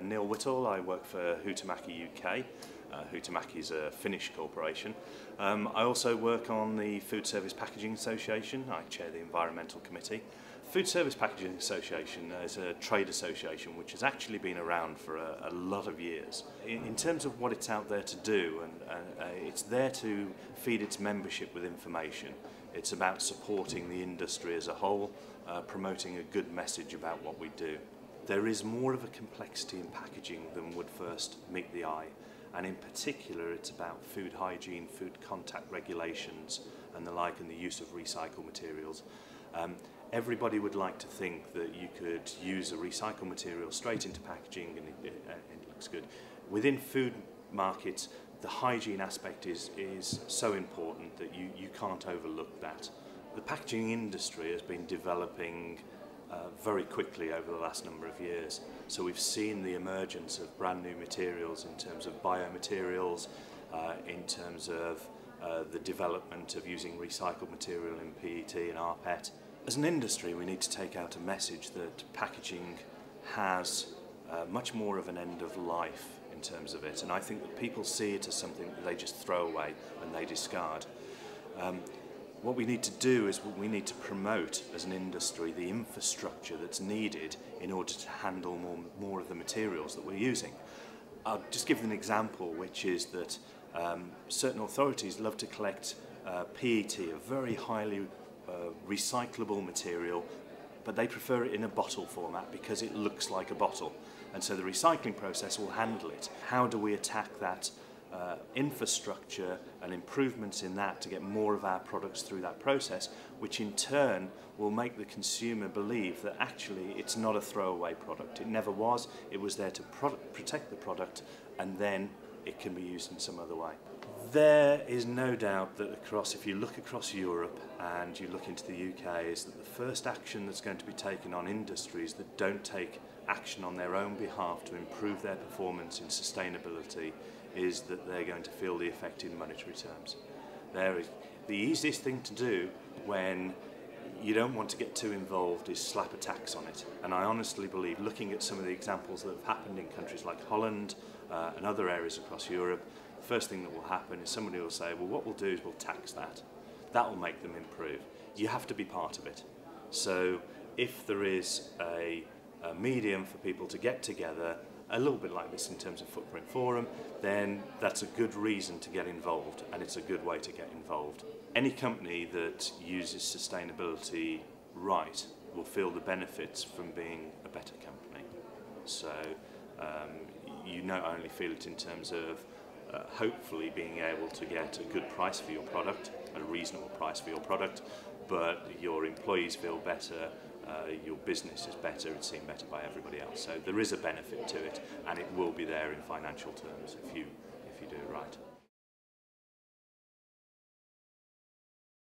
Neil Whittall. I work for Huhtamaki UK. Huhtamaki is a Finnish corporation. I also work on the Foodservice Packaging Association. I chair the environmental committee. Foodservice Packaging Association is a trade association which has actually been around for a lot of years. In terms of what it's out there to do, it's there to feed its membership with information. It's about supporting the industry as a whole, promoting a good message about what we do. There is more of a complexity in packaging than would first meet the eye, and in particular it's about food hygiene, food contact regulations and the like, and the use of recycled materials. Everybody would like to think that you could use a recycled material straight into packaging and it looks good. Within food markets, the hygiene aspect is so important that you can't overlook that. The packaging industry has been developing very quickly over the last number of years. So we've seen the emergence of brand new materials in terms of biomaterials, in terms of the development of using recycled material in PET and rPET. As an industry, we need to take out a message that packaging has much more of an end of life in terms of it, and I think that people see it as something that they just throw away and they discard. What we need to do is we need to promote as an industry the infrastructure that's needed in order to handle more of the materials that we're using. I'll just give an example, which is that certain authorities love to collect PET, a very highly recyclable material, but they prefer it in a bottle format because it looks like a bottle, and so the recycling process will handle it. How do we attack that infrastructure and improvements in that to get more of our products through that process, which in turn will make the consumer believe that actually it's not a throwaway product. It never was. It was there to protect the product, and then it can be used in some other way. There is no doubt that if you look across Europe and you look into the UK, is that the first action that's going to be taken on industries that don't take action on their own behalf to improve their performance in sustainability is that they're going to feel the effect in monetary terms. The easiest thing to do when you don't want to get too involved is slap a tax on it. And I honestly believe, looking at some of the examples that have happened in countries like Holland and other areas across Europe, the first thing that will happen is somebody will say, well, what we'll do is we'll tax that. That will make them improve. You have to be part of it. So if there is a medium for people to get together, a little bit like this in terms of Footprint Forum, then that's a good reason to get involved, and it's a good way to get involved. Any company that uses sustainability right will feel the benefits from being a better company. So you not only feel it in terms of hopefully being able to get a good price for your product, a reasonable price for your product, but your employees feel better, your business is better, it's seen better by everybody else. So there is a benefit to it, and it will be there in financial terms if you do it right.